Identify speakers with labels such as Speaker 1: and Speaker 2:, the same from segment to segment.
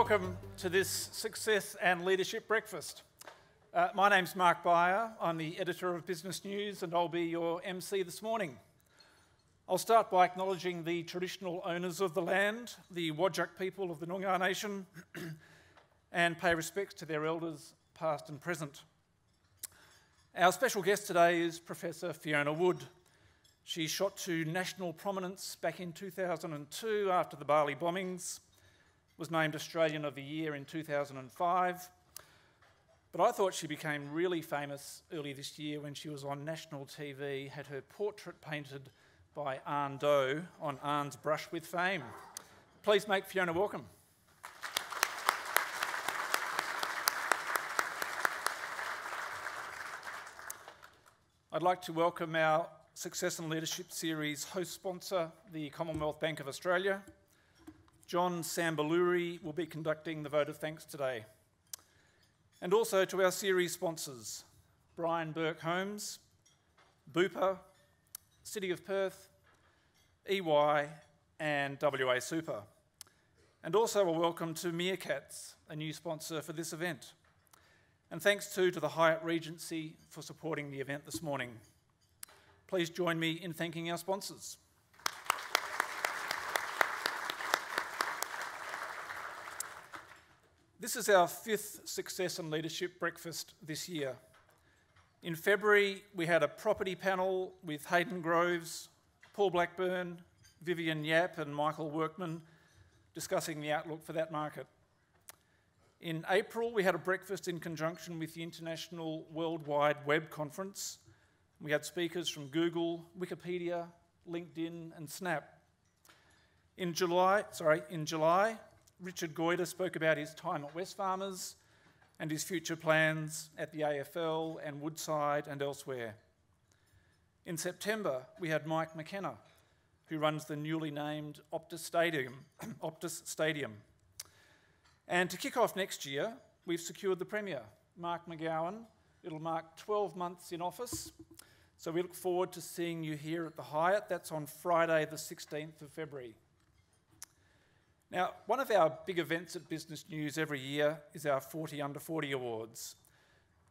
Speaker 1: welcome to this Success and Leadership Breakfast. My name's Mark Beyer. I'm the editor of Business News and I'll be your MC this morning. I'll start by acknowledging the traditional owners of the land, the Whadjuk people of the Noongar Nation, and pay respects to their elders, past and present. Our special guest today is Professor Fiona Wood. She shot to national prominence back in 2002 after the Bali bombings, was named Australian of the Year in 2005, but I thought she became really famous early this year when she was on national TV, had her portrait painted by Arne Doe on Arne's Brush with Fame. Please make Fiona welcome. I'd like to welcome our Success and Leadership Series host sponsor, the Commonwealth Bank of Australia. John Sambaluri will be conducting the vote of thanks today. And also to our series sponsors, Brian Burke Holmes, Bupa, City of Perth, EY and WA Super. And also a welcome to Meerkats, a new sponsor for this event. And thanks too to the Hyatt Regency for supporting the event this morning. Please join me in thanking our sponsors. This is our 5th Success and Leadership Breakfast this year. In February, we had a property panel with Hayden Groves, Paul Blackburn, Vivian Yap and Michael Workman discussing the outlook for that market. In April, we had a breakfast in conjunction with the International World Wide Web Conference. We had speakers from Google, Wikipedia, LinkedIn and Snap. In July, Richard Goyder spoke about his time at Wesfarmers and his future plans at the AFL and Woodside and elsewhere. In September, we had Mike McKenna, who runs the newly named Optus Stadium. And to kick off next year, we've secured the Premier, Mark McGowan. It'll mark 12 months in office, so we look forward to seeing you here at the Hyatt. That's on Friday the 16th of February. Now, one of our big events at Business News every year is our 40 Under 40 Awards.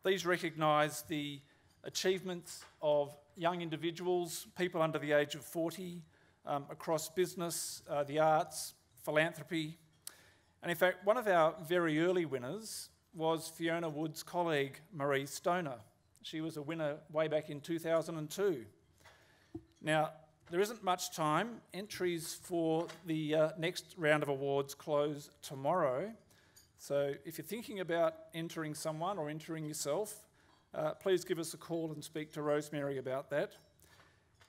Speaker 1: These recognise the achievements of young individuals, people under the age of 40, across business, the arts, philanthropy. And in fact, one of our very early winners was Fiona Wood's colleague, Marie Stoner. She was a winner way back in 2002. Now, there isn't much time. Entries for the next round of awards close tomorrow. So if you're thinking about entering someone or entering yourself, please give us a call and speak to Rosemary about that.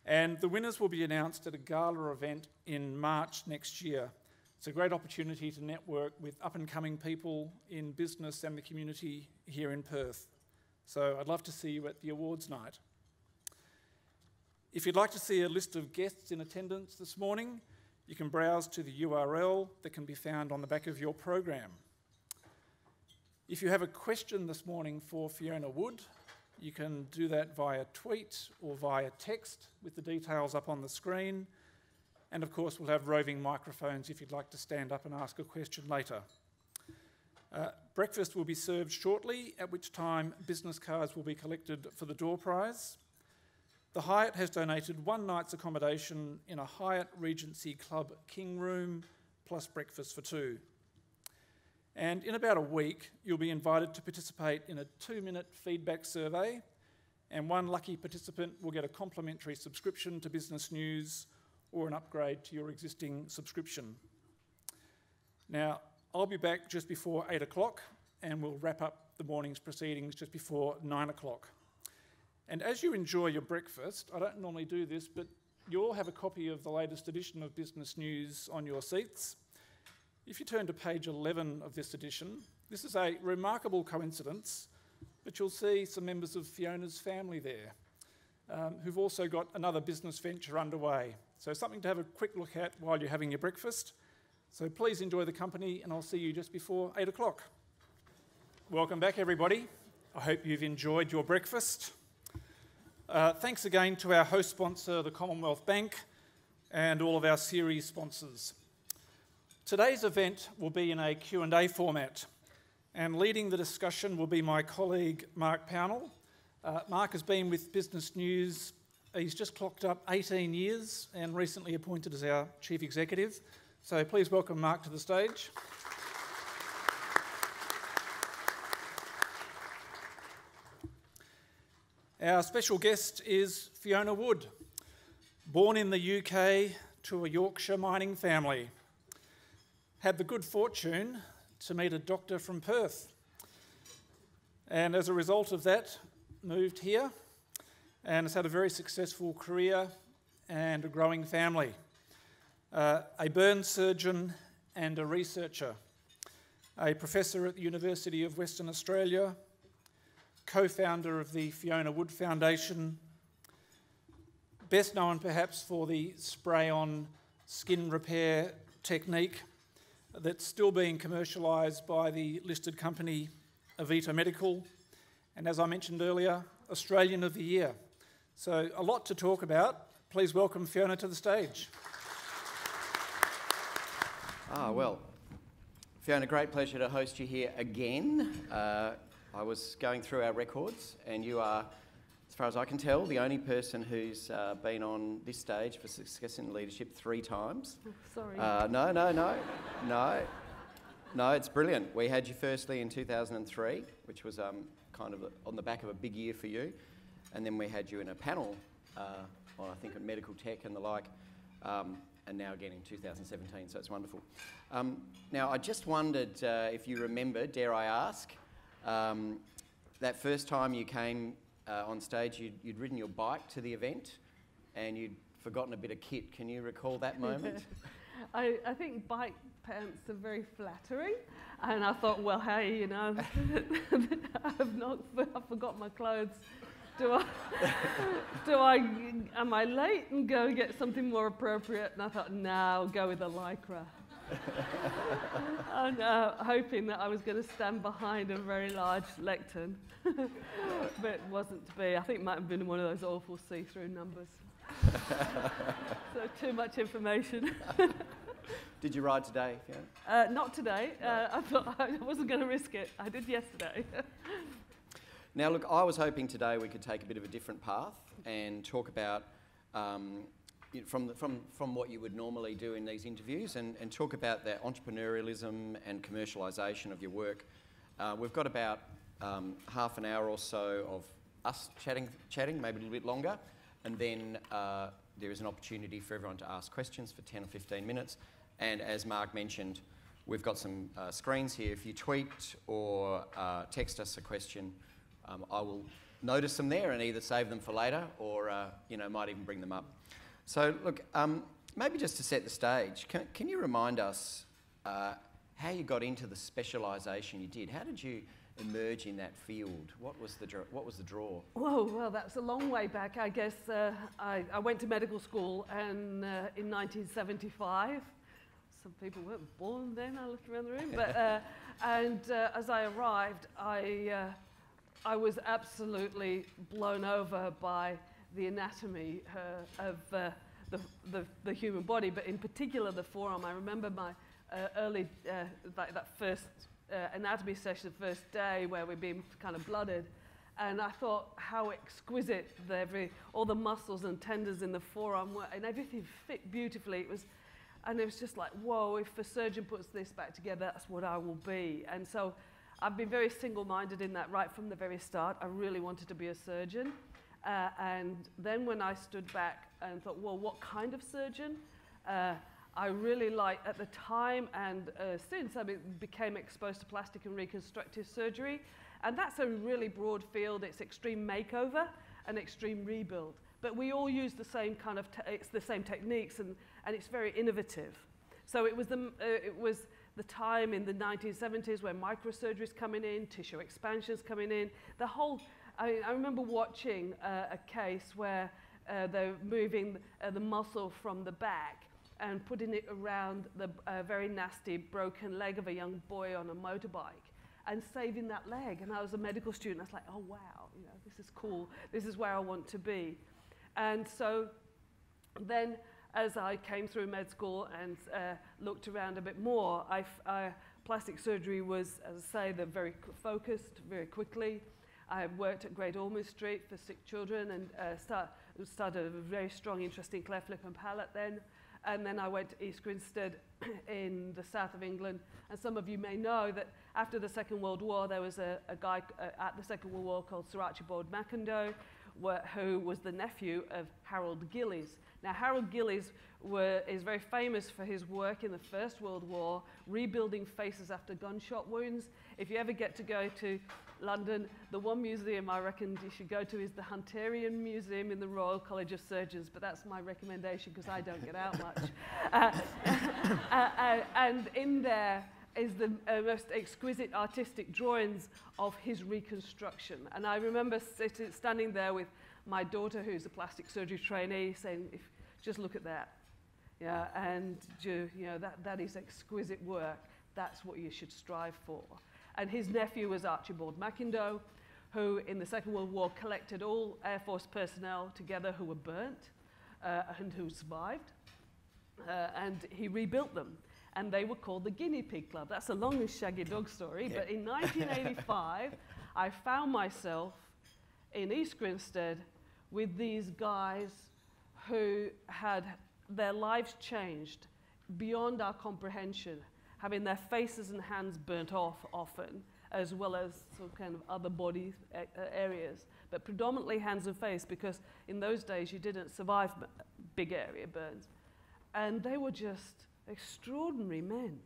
Speaker 1: And the winners will be announced at a gala event in March next year. It's a great opportunity to network with up-and-coming people in business and the community here in Perth. So I'd love to see you at the awards night. If you'd like to see a list of guests in attendance this morning, you can browse to the URL that can be found on the back of your program. If you have a question this morning for Fiona Wood, you can do that via tweet or via text with the details up on the screen. And of course, we'll have roving microphones if you'd like to stand up and ask a question later. Breakfast will be served shortly, at which time business cards will be collected for the door prize. The Hyatt has donated one night's accommodation in a Hyatt Regency Club King Room, plus breakfast for 2. And in about a week, you'll be invited to participate in a 2-minute feedback survey, and one lucky participant will get a complimentary subscription to Business News or an upgrade to your existing subscription. Now, I'll be back just before 8 o'clock, and we'll wrap up the morning's proceedings just before 9 o'clock. And as you enjoy your breakfast, I don't normally do this, but you all have a copy of the latest edition of Business News on your seats. If you turn to page 11 of this edition, this is a remarkable coincidence, but you'll see some members of Fiona's family there, who've also got another business venture underway. So something to have a quick look at while you're having your breakfast. So please enjoy the company, and I'll see you just before 8 o'clock. Welcome back, everybody. I hope you've enjoyed your breakfast. Thanks again to our host sponsor, the Commonwealth Bank, and all of our series sponsors. Today's event will be in a Q&A format, and leading the discussion will be my colleague Mark Pownell. Mark has been with Business News. He's just clocked up 18 years and recently appointed as our Chief Executive. So please welcome Mark to the stage. Our special guest is Fiona Wood, born in the UK to a Yorkshire mining family. Had the good fortune to meet a doctor from Perth, and as a result of that, moved here and has had a very successful career and a growing family. A burn surgeon and a researcher, a professor at the University of Western Australia, co-founder of the Fiona Wood Foundation, best known perhaps for the spray-on skin repair technique that's still being commercialised by the listed company Avita Medical, and as I mentioned earlier, Australian of the Year. So a lot to talk about. Please welcome Fiona to the stage.
Speaker 2: Well, Fiona, great pleasure to host you here again. I was going through our records, and you are, as far as I can tell, the only person who's been on this stage for Success and Leadership 3 times.
Speaker 3: Oh, sorry.
Speaker 2: No, it's brilliant. We had you firstly in 2003, which was kind of on the back of a big year for you, and then we had you in a panel on, I think, on medical tech and the like, and now again in 2017, so it's wonderful. Now, I just wondered if you remember, dare I ask, that first time you came on stage, you'd ridden your bike to the event and you'd forgotten a bit of kit. Can you recall that moment?
Speaker 3: I think bike pants are very flattering, and I thought, well, hey, you know, I've forgot my clothes. Am I late and go get something more appropriate? And I thought, no, I'll go with a lycra. And hoping that I was going to stand behind a very large lectern, but it wasn't to be. I think it might have been one of those awful see-through numbers. So too much information.
Speaker 2: Did you ride today, Fiona?
Speaker 3: Not today. No. I thought I wasn't going to risk it. I did yesterday.
Speaker 2: Now, look, I was hoping today we could take a bit of a different path and talk about from what you would normally do in these interviews and talk about the entrepreneurialism and commercialisation of your work. We've got about half an hour or so of us chatting, maybe a little bit longer, and then there is an opportunity for everyone to ask questions for 10 or 15 minutes. And as Mark mentioned, we've got some screens here. If you tweet or text us a question, I will notice them there and either save them for later or might even bring them up. So look, maybe just to set the stage, can you remind us how you got into the specialisation you did? How did you emerge in that field? What was the draw?
Speaker 3: Whoa, well, that's a long way back. I guess I went to medical school and in 1975. Some people weren't born then. I looked around the room, but as I arrived, I was absolutely blown over by the anatomy of the human body, but in particular the forearm. I remember my early, that first anatomy session, the first day where we'd been kind of blooded, and I thought how exquisite all the muscles and tendons in the forearm were, and everything fit beautifully. And it was just like, whoa, if a surgeon puts this back together, that's what I will be. And so I've been very single-minded in that right from the very start. I really wanted to be a surgeon. And then when I stood back and thought, well, what kind of surgeon? I really liked, at the time and since, I became exposed to plastic and reconstructive surgery. And that's a really broad field. It's extreme makeover and extreme rebuild. But we all use the same kind of, it's the same techniques, and it's very innovative. So it was the time in the 1970s where microsurgery's coming in, tissue expansion's coming in. I remember watching a case where they're moving the muscle from the back and putting it around the very nasty broken leg of a young boy on a motorbike and saving that leg. And I was a medical student. I was like, oh, wow, this is cool. This is where I want to be. And so then as I came through med school and looked around a bit more, plastic surgery was, as I say, very focused, very quickly. I worked at Great Ormond Street for sick children and started a very strong interest in cleft lip and palate then. And then I went to East Grinstead in the south of England. And some of you may know that after the Second World War, there was a guy at the Second World War called Sir Archibald Macindoe, who was the nephew of Harold Gillies. Now, Harold Gillies is very famous for his work in the First World War, rebuilding faces after gunshot wounds. If you ever get to go to London, the one museum I reckon you should go to is the Hunterian Museum in the Royal College of Surgeons, but that's my recommendation because I don't get out much. And in there is the most exquisite artistic drawings of his reconstruction. And I remember standing there with my daughter, who's a plastic surgery trainee, saying, just look at that. Yeah, and that is exquisite work. That's what you should strive for. And his nephew was Archibald Macindoe, who in the Second World War collected all Air Force personnel together who were burnt and who survived. And he rebuilt them. And they were called the Guinea Pig Club. That's a long and shaggy dog story. Yeah. But in 1985, I found myself in East Grinstead with these guys who had their lives changed beyond our comprehension, having their faces and hands burnt off often, as well as some kind of other body areas, but predominantly hands and face, because in those days you didn't survive big area burns. And they were just extraordinary men,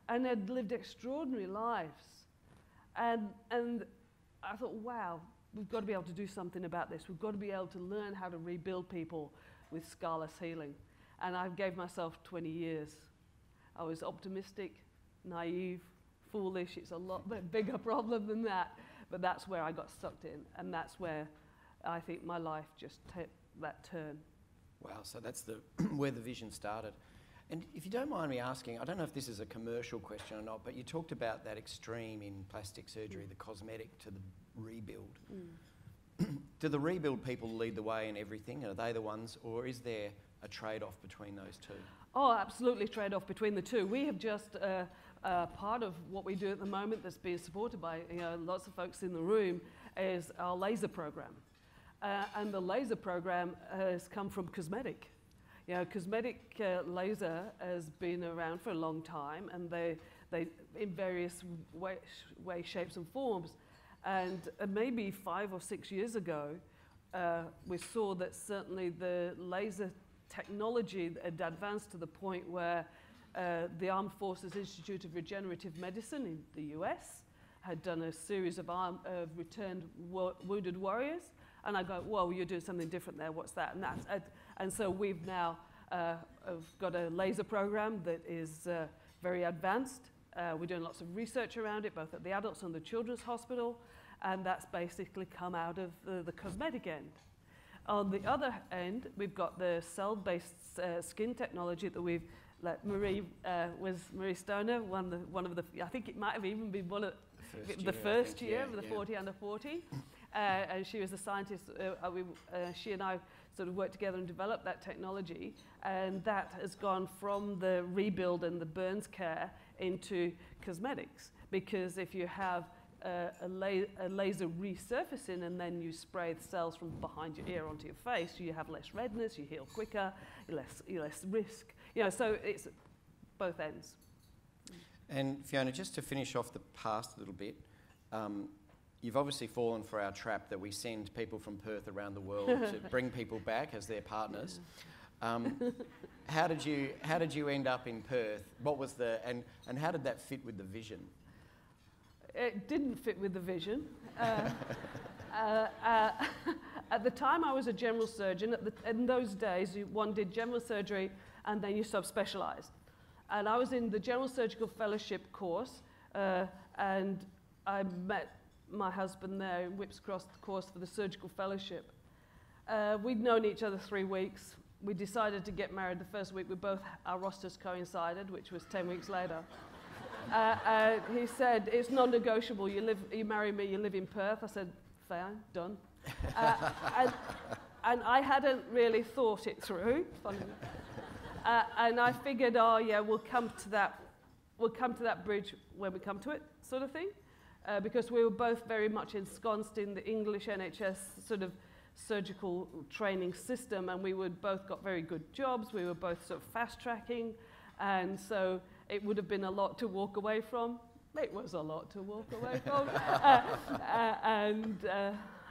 Speaker 3: and had lived extraordinary lives. And I thought, wow, we've got to be able to do something about this. We've got to be able to learn how to rebuild people with scarless healing. And I gave myself 20 years. I was optimistic, naive, foolish. It's a lot bigger problem than that. But that's where I got sucked in. And that's where I think my life just took that turn.
Speaker 2: Wow, so that's where the vision started. And if you don't mind me asking, I don't know if this is a commercial question or not, but you talked about that extreme in plastic surgery, the cosmetic to the rebuild. Do the rebuild people lead the way in everything? Are they the ones, or is there a trade-off between those two?
Speaker 3: Oh, absolutely trade-off between the two. We have just part of what we do at the moment that's being supported by lots of folks in the room is our laser program. And the laser program has come from cosmetic. Cosmetic laser has been around for a long time, and they in various ways, shapes and forms. And maybe 5 or 6 years ago, we saw that certainly the laser technology had advanced to the point where the Armed Forces Institute of Regenerative Medicine in the US had done a series of returned wounded warriors. And I go, whoa, you're doing something different there, what's that? And so we've now got a laser program that is very advanced. We're doing lots of research around it, both at the adults and the children's hospital, and that's basically come out of the cosmetic end. On the other end, we've got the cell-based skin technology that we've, like Marie Stoner, one of the, I think it might have even been one of the first year of the 40 under 40. And she was a scientist. She and I sort of worked together and developed that technology, and that has gone from the rebuild and the burns care into cosmetics. Because if you have a laser resurfacing and then you spray the cells from behind your ear onto your face, you have less redness, you heal quicker, less risk. So it's both ends.
Speaker 2: And Fiona, just to finish off the past a little bit, you've obviously fallen for our trap that we send people from Perth around the world to bring people back as their partners. How did you end up in Perth? What was and how did that fit with the vision?
Speaker 3: It didn't fit with the vision. At the time, I was a general surgeon. In those days, one did general surgery and then you subspecialised. And I was in the general surgical fellowship course, and I met my husband there in Whips Cross course for the surgical fellowship. We'd known each other 3 weeks. We decided to get married the first week. Our rosters coincided, which was 10 weeks later. He said, it's non-negotiable. You marry me, you live in Perth. I said, fine, done. And I hadn't really thought it through. And I figured, oh yeah, we'll come to that bridge when we come to it, sort of thing, because we were both very much ensconced in the English NHS sort of surgical training system, and we would both got very good jobs. We were both sort of fast tracking, and so it would have been a lot to walk away from. It was a lot to walk away from. And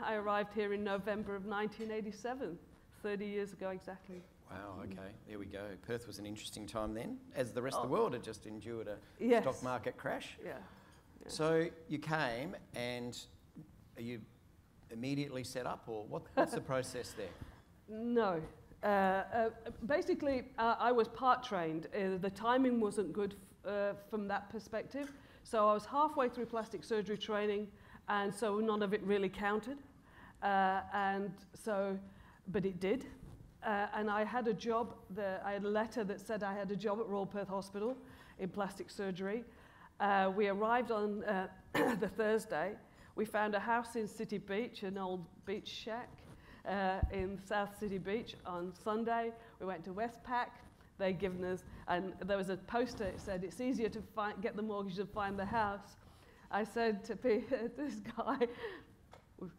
Speaker 3: I arrived here in November of 1987, 30 years ago exactly.
Speaker 2: Wow, okay, there we go. Perth was an interesting time then, as the rest of the world had just endured a
Speaker 3: Yes.
Speaker 2: stock market crash.
Speaker 3: Yeah.
Speaker 2: So you came, and are you immediately set up, or what's the process there?
Speaker 3: No. Basically, I was part trained. The timing wasn't good from that perspective. So I was halfway through plastic surgery training, and so none of it really counted. But it did. And I had a job, I had a letter that said I had a job at Royal Perth Hospital in plastic surgery. We arrived on the Thursday. We found a house in City Beach, an old beach shack in South City Beach. On Sunday, we went to Westpac. They'd given us, and there was a poster that said, it's easier to get the mortgage than find the house. I said to this guy, it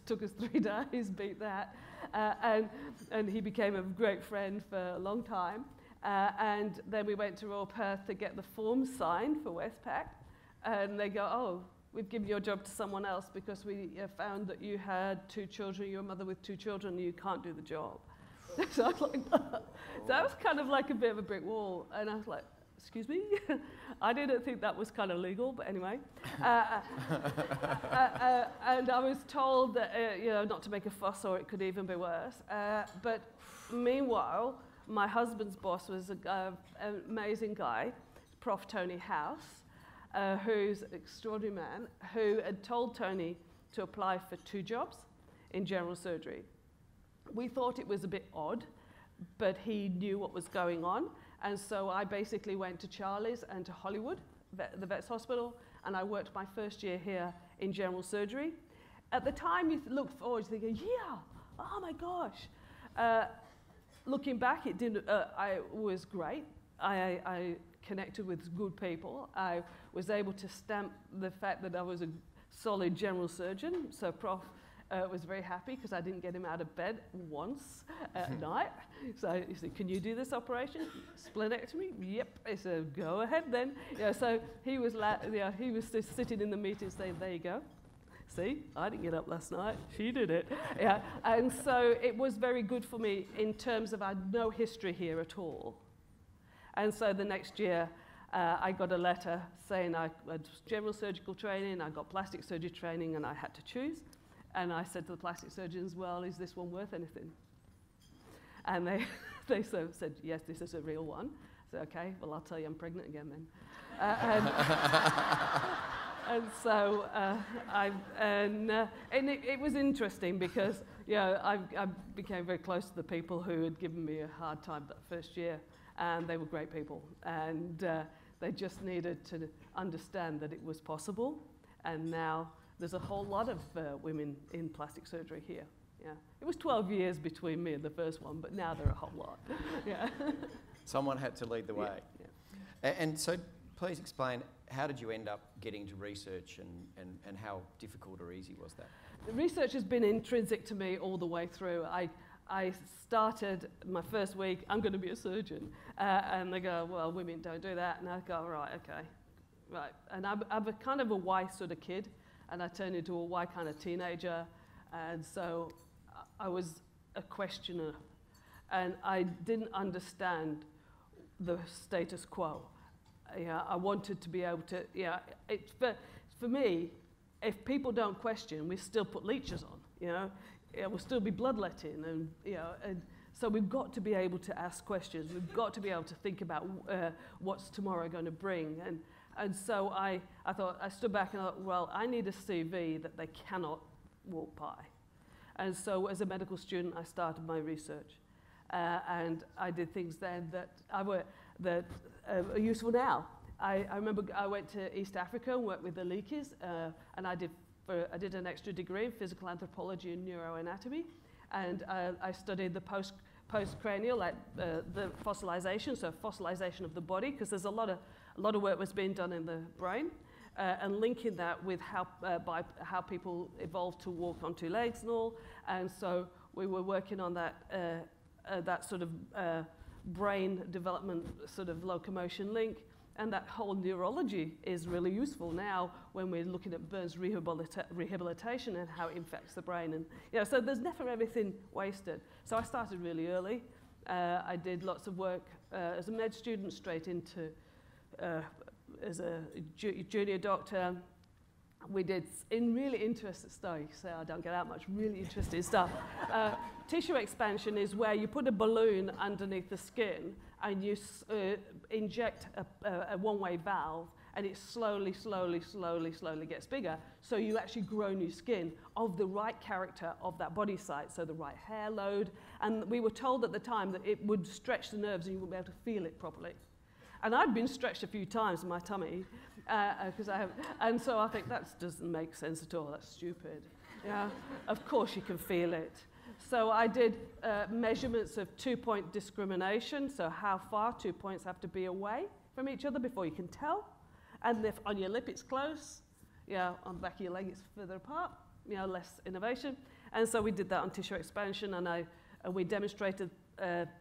Speaker 3: took us 3 days, beat that. And he became a great friend for a long time. And then we went to Royal Perth to get the forms signed for Westpac. And they go, oh, we've given your job to someone else because we found that you had 2 children, you're a mother with 2 children, and you can't do the job. So I was like, so that was kind of like a bit of a brick wall. And I was like, excuse me? I didn't think that was kind of legal, but anyway. And I was told that, not to make a fuss or it could even be worse. But meanwhile, my husband's boss was an amazing guy, Prof. Tony House, who's an extraordinary man, who had told Tony to apply for 2 jobs in general surgery. We thought it was a bit odd, but he knew what was going on. And so I basically went to Charlie's and to Hollywood, the Vets Hospital, and I worked my first year here in general surgery. At the time, you look forward, you think, yeah, oh my gosh. Looking back, it was great. I connected with good people. I was able to stamp the fact that I was a solid general surgeon. So Prof was very happy because I didn't get him out of bed once at night. So he said, can you do this operation? Splenectomy? Yep. I said, go ahead then. So he was just sitting in the meeting saying, there you go. See, I didn't get up last night. She did it. Yeah. And so it was very good for me in terms of I had no history here at all. And so the next year, I got a letter saying I had general surgical training, I got plastic surgery training, and I had to choose. And I said to the plastic surgeons, well, is this one worth anything? And they said, yes, this is a real one. I said, okay, well, I'll tell you I'm pregnant again then. And so it was interesting because I became very close to the people who had given me a hard time that first year, and they were great people, and they just needed to understand that it was possible, and now there's a whole lot of women in plastic surgery here. Yeah, it was 12 years between me and the first one, but now there are a whole lot. Yeah.
Speaker 2: Someone had to lead the way.
Speaker 3: Yeah.
Speaker 2: And so please explain, how did you end up getting to research, and how difficult or easy was that?
Speaker 3: The research has been intrinsic to me all the way through. I started my first week, I'm going to be a surgeon. And they go, well, women don't do that. And I go, right, okay. Right. And I'm a kind of a why sort of kid, and I turned into a why kind of teenager. And so I was a questioner, and I didn't understand the status quo. I wanted to be able to, for me, if people don't question, we still put leeches on, we'll still be bloodletting, and so we've got to be able to ask questions. We've got to be able to think about what's tomorrow going to bring. And so I thought, I stood back and thought, well, I need a CV that they cannot walk by. And so as a medical student, I started my research. And I did things then that are useful now. I remember I went to East Africa and worked with the Leakeys, and I did an extra degree in physical anthropology and neuroanatomy, and I studied the postcranial, like the fossilization, so fossilization of the body, because there's a lot of work was being done in the brain, and linking that with how people evolved to walk on two legs and all. And so we were working on that sort of brain development sort of locomotion link. And that whole neurology is really useful now when we're looking at Burns rehabilitation and how it infects the brain. And so there's never anything wasted. So I started really early. I did lots of work as a med student, straight into as a junior doctor. We did really interesting stuff. You say I don't get out much, really interesting stuff. Tissue expansion is where you put a balloon underneath the skin and you inject a one-way valve, and it slowly gets bigger. So you actually grow new skin of the right character of that body site, so the right hair load. And we were told at the time that it would stretch the nerves and you wouldn't be able to feel it properly. And I'd been stretched a few times in my tummy, and so I think that doesn't make sense at all. That's stupid. Yeah, of course you can feel it. So I did measurements of 2-point discrimination, so how far 2 points have to be away from each other before you can tell. And if on your lip it's close, on the back of your leg it's further apart, less innovation. And so we did that on tissue expansion, and we demonstrated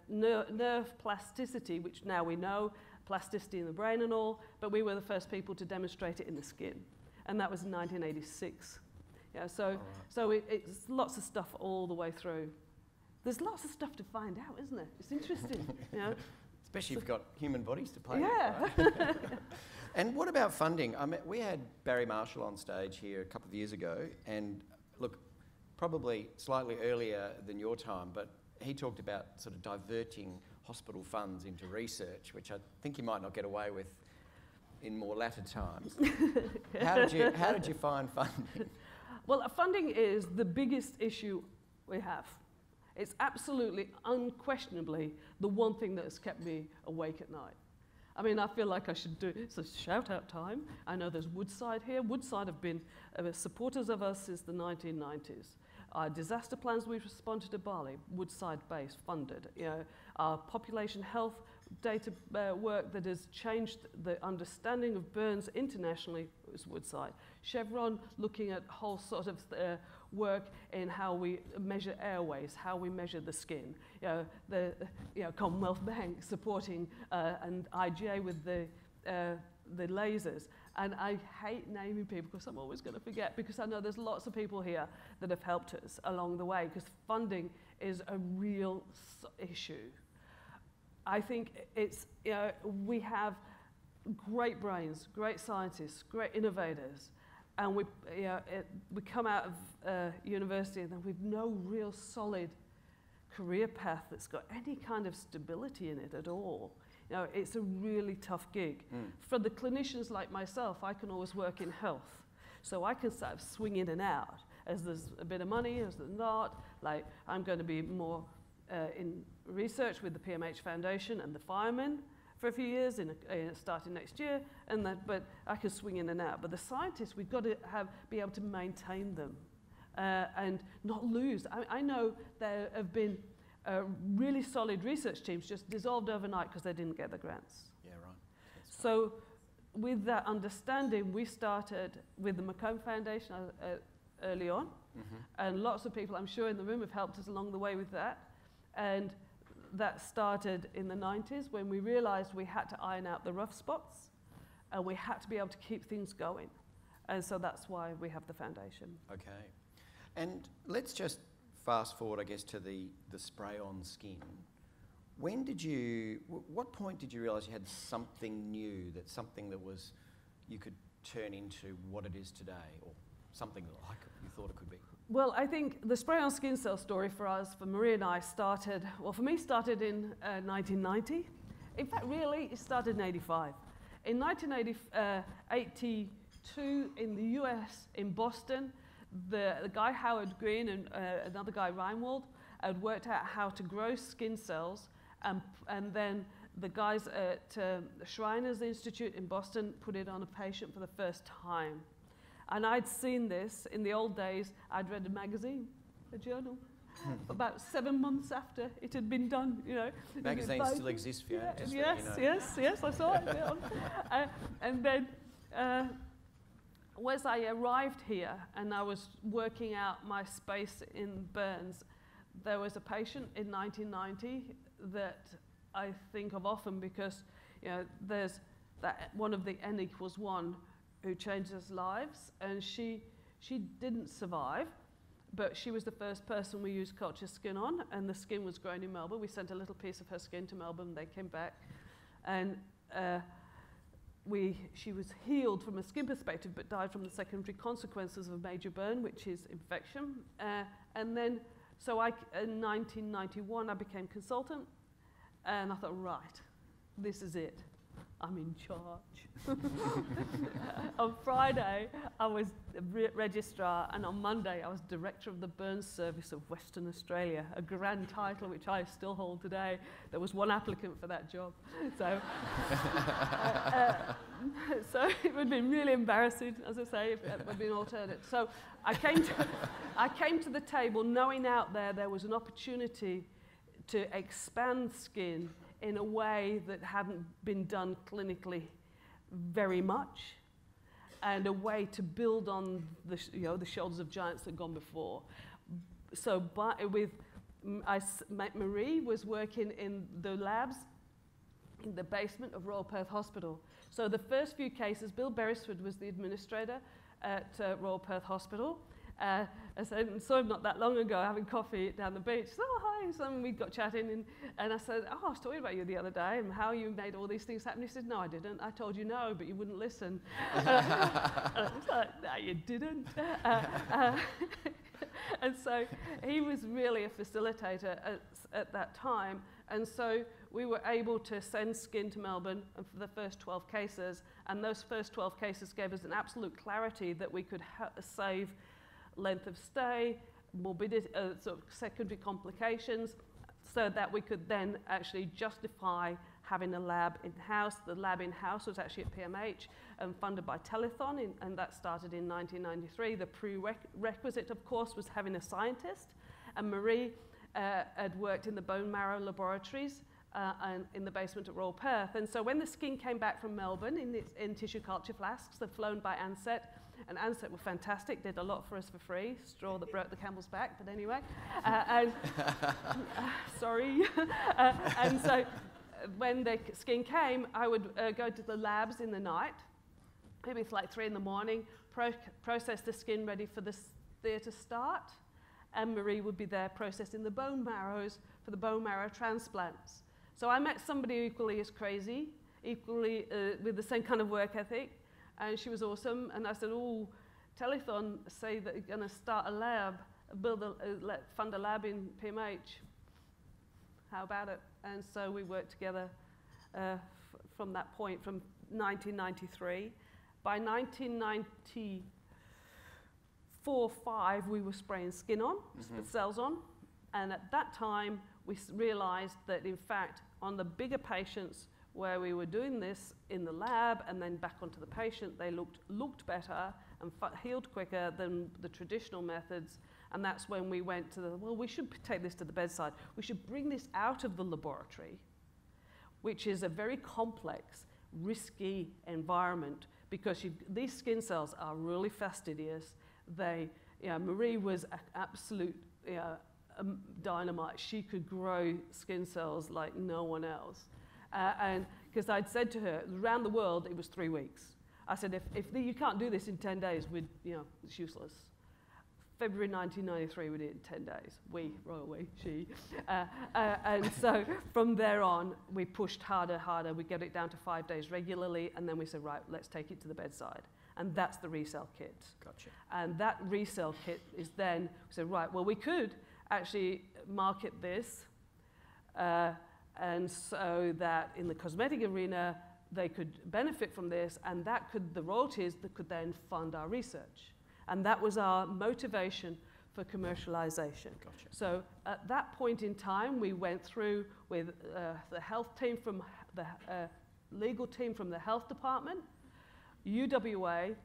Speaker 3: nerve plasticity, which now we know, plasticity in the brain and all, but we were the first people to demonstrate it in the skin. And that was in 1986. So it's lots of stuff all the way through. There's lots of stuff to find out, isn't there? It's interesting.
Speaker 2: Especially if you've got human bodies to play
Speaker 3: with.
Speaker 2: Right? And what about funding? I mean, we had Barry Marshall on stage here a couple of years ago, and look, probably slightly earlier than your time, but he talked about sort of diverting hospital funds into research, which I think you might not get away with in more latter times. How did you find funding?
Speaker 3: Well, funding is the biggest issue we have. It's absolutely, unquestionably, the one thing that has kept me awake at night. I mean, I feel like I should do, it's a shout-out time. I know there's Woodside here. Woodside have been supporters of us since the 1990s. Our disaster plans, we've responded to Bali, Woodside-based, funded. Our population health data work that has changed the understanding of burns internationally is Woodside. Chevron looking at whole sort of work in how we measure airways, how we measure the skin. The Commonwealth Bank supporting and IGA with the lasers. And I hate naming people because I'm always going to forget, because I know there's lots of people here that have helped us along the way, because funding is a real issue. I think it's, we have great brains, great scientists, great innovators, and we come out of university and then we've no real solid career path that's got any kind of stability in it at all. It's a really tough gig. For the clinicians like myself, I can always work in health. So I can sort of swing in and out as there's a bit of money, as there's not. Like, I'm going to be more in research with the PMH Foundation and the firemen for a few years, starting next year. But I can swing in and out. But the scientists, we've got to be able to maintain them and not lose. I know there have been really solid research teams just dissolved overnight because they didn't get the grants.
Speaker 2: Yeah, right.
Speaker 3: So with that understanding, we started with the McComb Foundation early on. And lots of people, I'm sure, in the room have helped us along the way with that. And that started in the 90s when we realized we had to iron out the rough spots and we had to be able to keep things going. And so that's why we have the foundation.
Speaker 2: Okay. And let's just fast forward, I guess, to the spray-on skin. What point did you realise you had something new, something that you could turn into what it is today, or something like you thought it could be?
Speaker 3: Well, I think the spray-on skin cell story for us, for Marie and I, started in 1990. In fact, really, it started in 85. In 1982, in the US, in Boston, the guy Howard Green and another guy Reinwald had worked out how to grow skin cells, and then the guys at the Shriners Institute in Boston put it on a patient for the first time. And I'd seen this in the old days. I'd read a magazine, a journal, about 7 months after it had been done, you know.
Speaker 2: Magazines still exist, Fiona.
Speaker 3: Yeah, yes, I saw it. And then as I arrived here and I was working out my space in Burns, there was a patient in 1990 that I think of often because, you know, there's that one of the N=1 who changes lives, and she didn't survive, but she was the first person we used culture skin on, and the skin was grown in Melbourne. We sent a little piece of her skin to Melbourne, they came back, and she was healed from a skin perspective, but died from the secondary consequences of a major burn, which is infection. And then, so in 1991, I became consultant, and I thought, right, this is it. I'm in charge. On Friday, I was registrar, and on Monday, I was director of the Burns Service of Western Australia, a grand title which I still hold today. There was one applicant for that job. So, so it would have been really embarrassing, as I say, if it would have been alternate. So I came to the table knowing out there was an opportunity to expand skin in a way that hadn't been done clinically very much, and a way to build on the shoulders of giants that had gone before. So Marie was working in the labs in the basement of Royal Perth Hospital. So the first few cases, Bill Beresford was the administrator at Royal Perth Hospital. I saw him not that long ago having coffee down the beach. So, oh, hi. So we got chatting, and I said, oh, I was talking about you the other day and how you made all these things happen. He said, no, I didn't. I told you no, but you wouldn't listen. And I was like, no, you didn't. And so he was really a facilitator at that time. And so we were able to send skin to Melbourne for the first 12 cases. And those first 12 cases gave us an absolute clarity that we could save length of stay, morbidity, sort of secondary complications, so that we could then actually justify having a lab in-house. The lab in-house was actually at PMH and funded by Telethon, and that started in 1993. The prerequisite, of course, was having a scientist, and Marie had worked in the bone marrow laboratories and in the basement at Royal Perth. And so when the skin came back from Melbourne in tissue culture flasks, they're flown by Ansett, and Ansett were fantastic, did a lot for us for free, straw that broke the camel's back, but anyway. Sorry. And so when the skin came, I would go to the labs in the night, maybe it's like 3 in the morning, process the skin ready for the theatre start, and Marie would be there processing the bone marrows for the bone marrow transplants. So I met somebody equally as crazy, equally with the same kind of work ethic, and she was awesome. And I said, oh, Telethon say that you're going to start a lab, fund a lab in PMH. How about it? And so we worked together from that point, from 1993. By 1994-5, we were spraying skin on, cells on. And at that time, we realized that, in fact, on the bigger patients where we were doing this in the lab and then back onto the patient, they looked better and healed quicker than the traditional methods. And that's when we went to well, we should take this to the bedside. We should bring this out of the laboratory, which is a very complex, risky environment, because these skin cells are really fastidious. Marie was an absolute dynamite. She could grow skin cells like no one else. And because I'd said to her, around the world, it was 3 weeks. I said, if you can't do this in 10 days, it's useless. February 1993, we did it in 10 days. Royal we, she. And so from there on, we pushed harder. We got it down to 5 days regularly, and then we said, right, let's take it to the bedside. And that's the Recell kit. Gotcha. And that Recell kit is then, we said, right, well, we could actually market this, and so that in the cosmetic arena, they could benefit from this, and the royalties that could then fund our research. And that was our motivation for commercialization. Gotcha. So at that point in time, we went through with the health team from the legal team from the health department, UWA,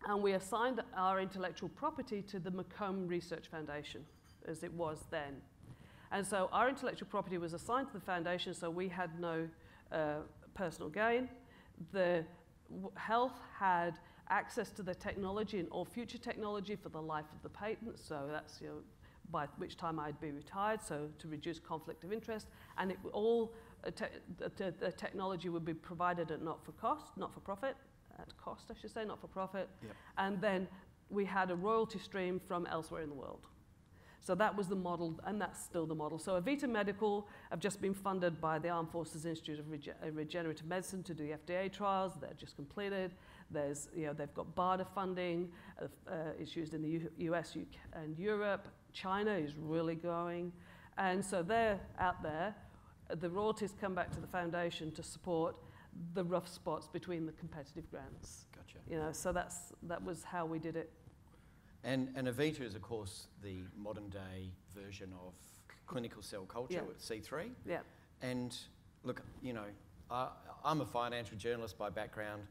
Speaker 3: and we assigned our intellectual property to the Macomb Research Foundation. as it was then. And so our intellectual property was assigned to the foundation, so we had no personal gain. The health had access to the technology and all future technology for the life of the patent, so that's, you know, by which time I'd be retired, so to reduce conflict of interest, and it all the technology would be provided at not for profit,
Speaker 2: Yep.
Speaker 3: and then we had a royalty stream from elsewhere in the world. So that was the model, and that's still the model. So Avita Medical have just been funded by the Armed Forces Institute of Regenerative Medicine to do the FDA trials. They're just completed. There's, you know, they've got BARDA funding. It's used in the US and Europe. China is really growing. And so they're out there. The royalties come back to the foundation to support the rough spots between the competitive grants.
Speaker 2: Gotcha.
Speaker 3: You know, so that was how we did it.
Speaker 2: And Avita is, of course, the modern-day version of clinical cell culture with C3.
Speaker 3: Yeah.
Speaker 2: And look, you know, I'm a financial journalist by background.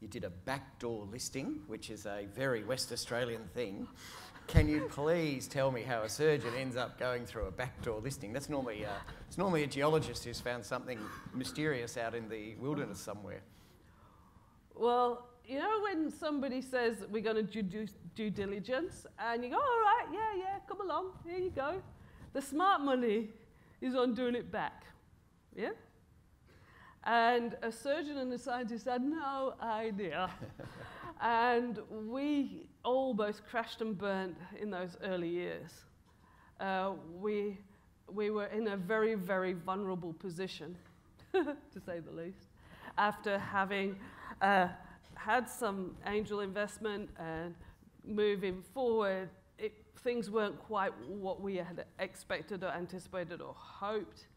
Speaker 2: You did a backdoor listing, which is a very West Australian thing. Can you please tell me how a surgeon ends up going through a backdoor listing? That's normally it's normally a geologist who's found something mysterious out in the wilderness somewhere.
Speaker 3: Well, you know when somebody says we're going to do due diligence, and you go, all right, yeah, come along, here you go. The smart money is on doing it back, yeah? And a surgeon and a scientist had no idea. And we all both crashed and burnt in those early years. We were in a very, very vulnerable position, to say the least, after having had some angel investment and moving forward, things weren't quite what we had expected or anticipated or hoped.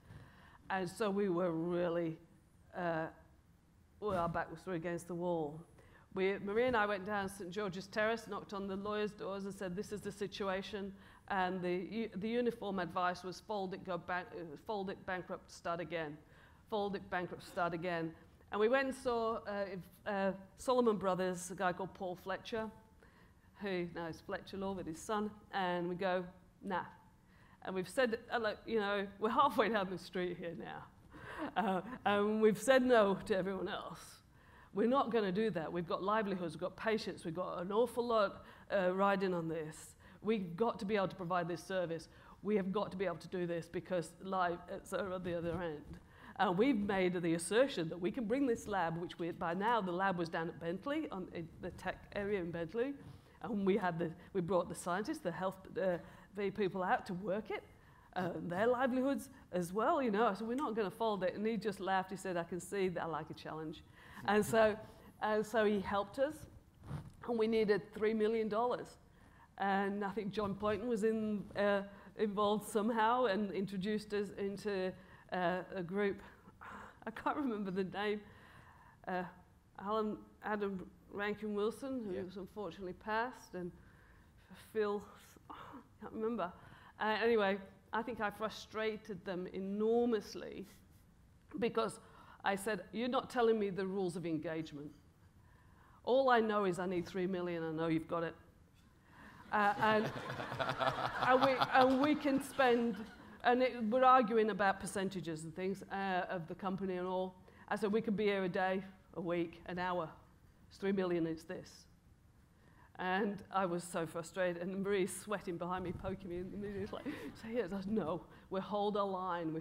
Speaker 3: And so we were really, our back was through against the wall. Marie and I went down St. George's Terrace, knocked on the lawyers' doors and said, this is the situation. And the uniform advice was fold it, bankrupt, start again. Fold it, bankrupt, start again. And we went and saw Solomon Brothers, a guy called Paul Fletcher, who now is Fletcher Law with his son, and we go, nah. And we've said, look, you know, we're halfway down the street here now. And we've said no to everyone else. We're not going to do that. We've got livelihoods, we've got patients, we've got an awful lot riding on this. We've got to be able to provide this service. We have got to be able to do this because life is at the other end. We've made the assertion that we can bring this lab, which by now the lab was down at Bentley, in the tech area in Bentley, and we brought the scientists, the health people out to work it, their livelihoods as well, you know. So we're not going to fold it. And he just laughed. He said, I can see that I like a challenge. And so he helped us, and we needed $3 million. And I think John Poynton was involved somehow and introduced us into a group. I can't remember the name. Adam Rankin Wilson, who's unfortunately passed, and Phil, I can't remember. Anyway, I think I frustrated them enormously because I said, you're not telling me the rules of engagement. All I know is I need 3 million. I know you've got it. And we can spend, we're arguing about percentages and things of the company and all. I said, we could be here a day, a week, an hour. It's 3 million, it's this. And I was so frustrated, and Marie's sweating behind me, poking me in the middle. It's like, so yes, I said, no, we hold our line,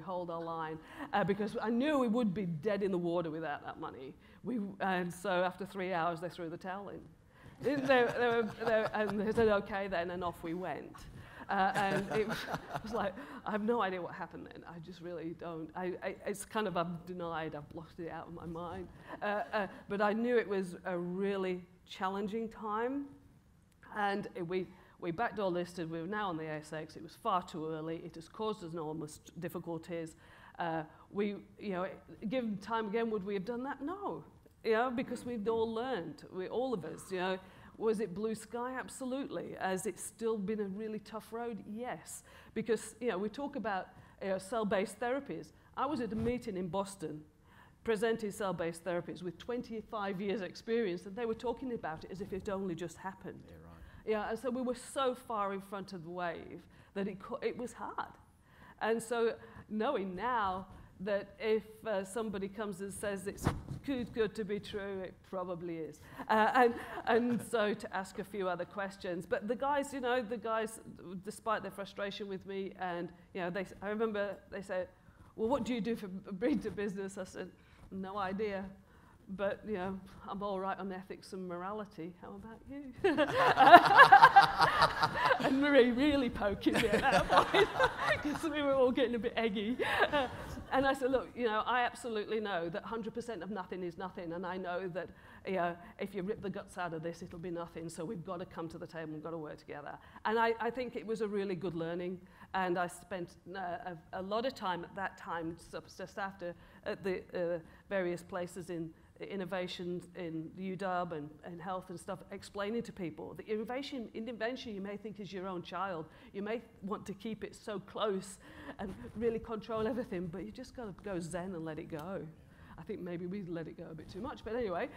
Speaker 3: because I knew we would be dead in the water without that money. And so after 3 hours, they threw the towel in. And they said, okay then, and off we went. And it was like, I have no idea what happened then. I just really don't. It's kind of, I've denied, I've blocked it out of my mind. But I knew it was a really challenging time. And we backdoor listed. We were now on the ASX. It was far too early. It has caused us enormous difficulties. Given time again, would we have done that? No. You know, because we'd all learned, all of us, you know. Was it blue sky? Absolutely. Has it still been a really tough road? Yes. Because, you know, we talk about cell-based therapies. I was at a meeting in Boston presenting cell-based therapies with 25 years experience, and they were talking about it as if it only just happened.
Speaker 2: Yeah, right.
Speaker 3: Yeah, and so we were so far in front of the wave that it was hard. And so knowing now that if somebody comes and says it's good to be true, it probably is. And so to ask a few other questions. But the guys, despite their frustration with me, and I remember they said, well, what do you do for bring to business? I said, no idea. But, I'm all right on ethics and morality. How about you? And Marie really poking me at that point, because we were all getting a bit eggy. And I said, look, I absolutely know that 100% of nothing is nothing. And I know that, if you rip the guts out of this, it'll be nothing. So we've got to come to the table, we've got to work together. And I think it was a really good learning. And I spent a lot of time at that time, just after, at the various places in innovations in UW and health and stuff, explaining to people that innovation you may think is your own child. You may want to keep it so close and really control everything, but you just got to go zen and let it go. I think maybe we let it go a bit too much, but anyway,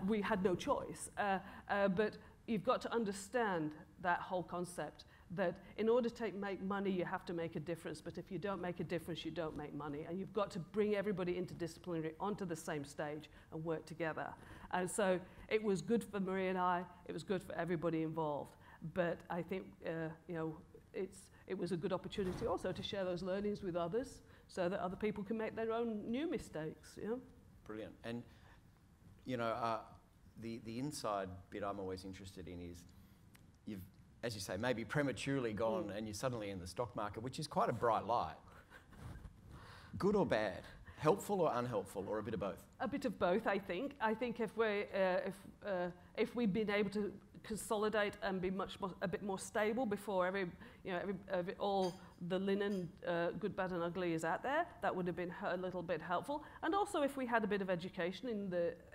Speaker 3: we had no choice. But you've got to understand that whole concept, that in order to make money, you have to make a difference. But if you don't make a difference, you don't make money. And you've got to bring everybody interdisciplinary onto the same stage and work together. And so it was good for Marie and I. It was good for everybody involved. But I think, it was a good opportunity also to share those learnings with others so that other people can make their own new mistakes.
Speaker 2: Brilliant. And, the inside bit I'm always interested in is you've, as you say, maybe prematurely gone and you're suddenly in the stock market, which is quite a bright light. Good or bad? Helpful or unhelpful, or a bit of both? A bit of both, I think. I think if we've been able to consolidate and be a bit more stable before all the linen, good, bad, and ugly is out there, that would have been a little bit helpful. And also, if we had a bit of education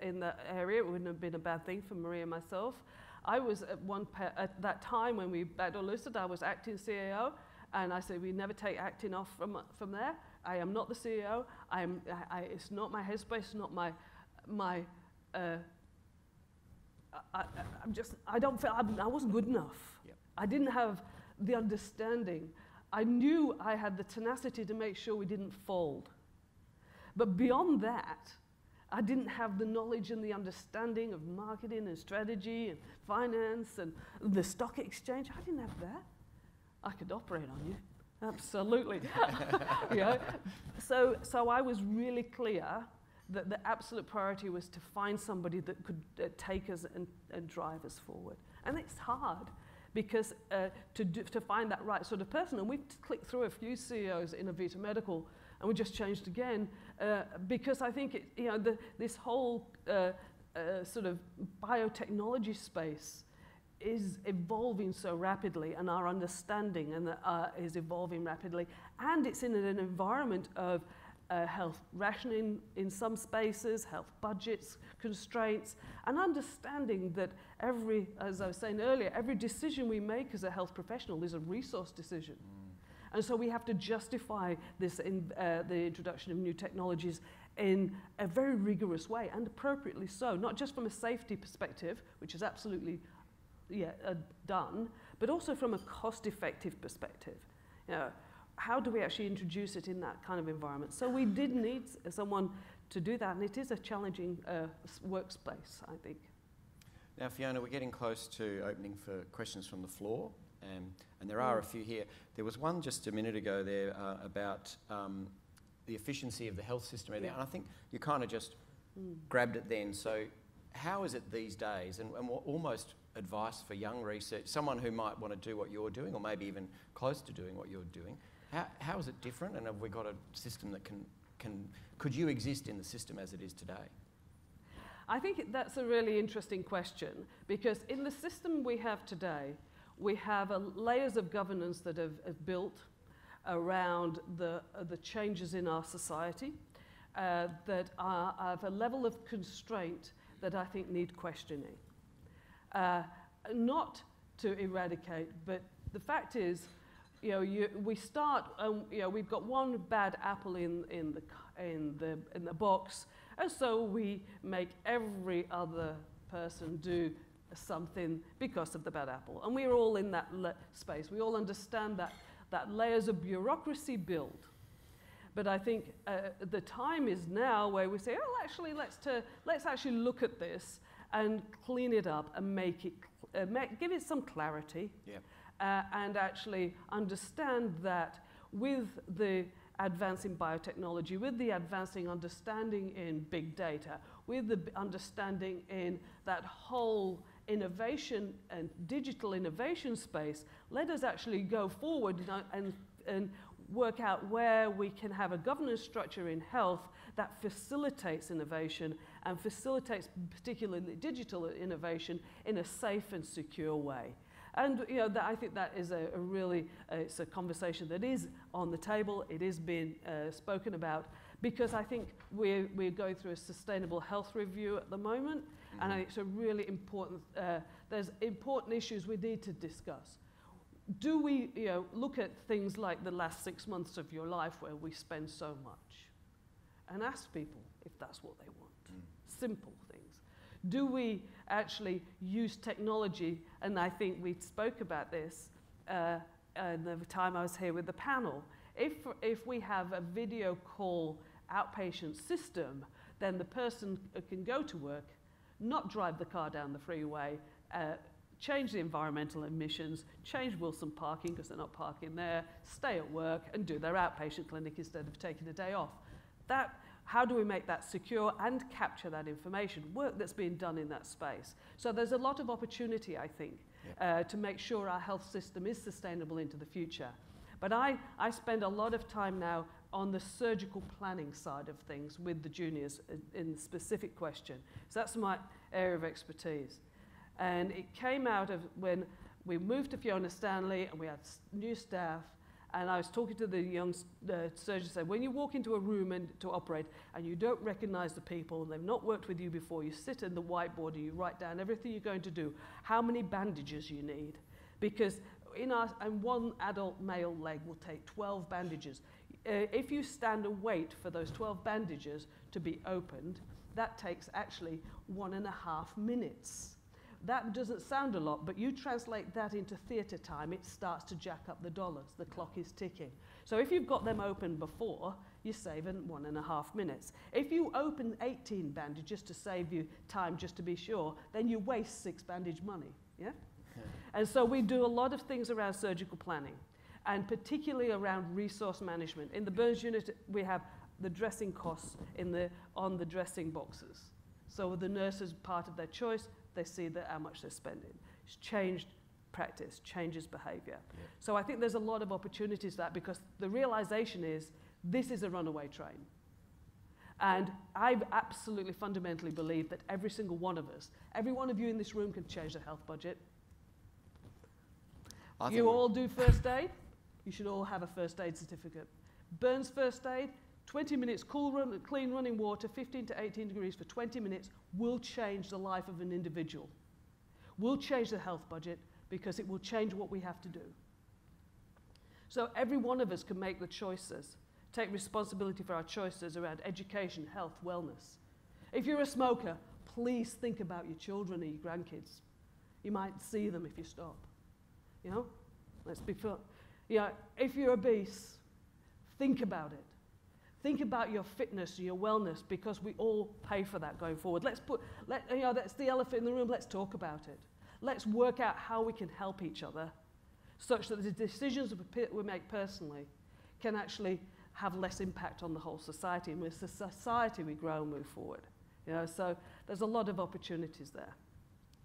Speaker 2: in the area, it wouldn't have been a bad thing for Marie and myself. I was at that time when we backed or listed, I was acting CEO, and I said we never take acting off from there. I am not the CEO. It's not my headspace. It's not my. I wasn't good enough. Yep. I didn't have the understanding. I knew I had the tenacity to make sure we didn't fold, but beyond that, I didn't have the knowledge and the understanding of marketing and strategy and finance and the stock exchange. I didn't have that. I could operate on you, absolutely. So I was really clear that the absolute priority was to find somebody that could take us and drive us forward. And it's hard because to find that right sort of person. And we've clicked through a few CEOs in Avita Medical, and we just changed again because I think this whole sort of biotechnology space is evolving so rapidly, and our understanding is evolving rapidly, and it's in an environment of health rationing in some spaces, health budgets, constraints, and understanding that as I was saying earlier, every decision we make as a health professional is a resource decision. And so we have to justify this in the introduction of new technologies in a very rigorous way, and appropriately so, not just from a safety perspective, which is absolutely done, but also from a cost-effective perspective. How do we actually introduce it in that kind of environment? So we did need someone to do that, and it is a challenging workspace, I think. Now, Fiona, we're getting close to opening for questions from the floor. And there are a few here. There was one just a minute ago there about the efficiency of the health system. And I think you kind of just grabbed it then. So how is it these days? And almost advice for young research, someone who might want to do what you're doing, or maybe even close to doing what you're doing. How is it different? And have we got a system that could you exist in the system as it is today?
Speaker 3: I think that's a really interesting question, because in the system we have today, we have layers of governance that have built around the changes in our society that are of a level of constraint that I think need questioning. Not to eradicate, but the fact is, we start. We've got one bad apple in the box, and so we make every other person do something because of the bad apple. And we're all in that space. We all understand that that layers of bureaucracy build. But I think the time is now where we say, oh, actually, let's actually look at this and clean it up and make it, give it some clarity.
Speaker 2: Yep.
Speaker 3: And actually understand that with the advance in biotechnology, with the advancing understanding in big data, with the understanding in that whole innovation and digital innovation space, let us actually go forward and work out where we can have a governance structure in health that facilitates innovation and facilitates particularly digital innovation in a safe and secure way. And I think that is a really, it's a conversation that is on the table. It is being spoken about because I think we're going through a sustainable health review at the moment, and I think it's a really important, there's important issues we need to discuss. Do we look at things like the last 6 months of your life where we spend so much and ask people if that's what they want? Simple things. Do we actually use technology? And I think we spoke about this the time I was here with the panel. If we have a video call outpatient system, then the person can go to work, not drive the car down the freeway, change the environmental emissions, change Wilson parking because they're not parking there, stay at work and do their outpatient clinic instead of taking a day off. How do we make that secure and capture that information? Work that's being done in that space. So there's a lot of opportunity, I think, to make sure our health system is sustainable into the future. But I spend a lot of time now on the surgical planning side of things with the juniors in the specific question. So that's my area of expertise. And it came out of when we moved to Fiona Stanley and we had new staff, and I was talking to the young surgeons, saying, when you walk into a room to operate and you don't recognize the people and they've not worked with you before, you sit in the whiteboard and you write down everything you're going to do, how many bandages you need. Because and one adult male leg will take 12 bandages. If you stand and wait for those 12 bandages to be opened, that takes actually 1.5 minutes. That doesn't sound a lot, but you translate that into theatre time, it starts to jack up the dollars. The clock is ticking. So if you've got them open before, you save in 1.5 minutes. If you open 18 bandages to save you time just to be sure, then you waste 6 bandage money, yeah? And so we do a lot of things around surgical planning, and particularly around resource management. In the burns unit, we have the dressing costs on the dressing boxes. So the nurses, part of their choice, they see how much they're spending. It's changed practice, changes behavior. Yeah. So I think there's a lot of opportunities for that because the realization is this is a runaway train. And I absolutely fundamentally believe that every single one of us, every one of you in this room can change the health budget. You all do first aid, you should all have a first aid certificate. Burns first aid, 20 minutes clean running water, 15 to 18 degrees for 20 minutes will change the life of an individual. Will change the health budget because it will change what we have to do. So every one of us can make the choices, take responsibility for our choices around education, health, wellness. If you're a smoker, please think about your children and your grandkids. You might see them if you stop. You know, let's be fair. If you're obese, think about it. Think about your fitness and your wellness because we all pay for that going forward. That's the elephant in the room. Let's talk about it. Let's work out how we can help each other such that the decisions we make personally can actually have less impact on the whole society. And with the society, we grow and move forward. So there's a lot of opportunities there.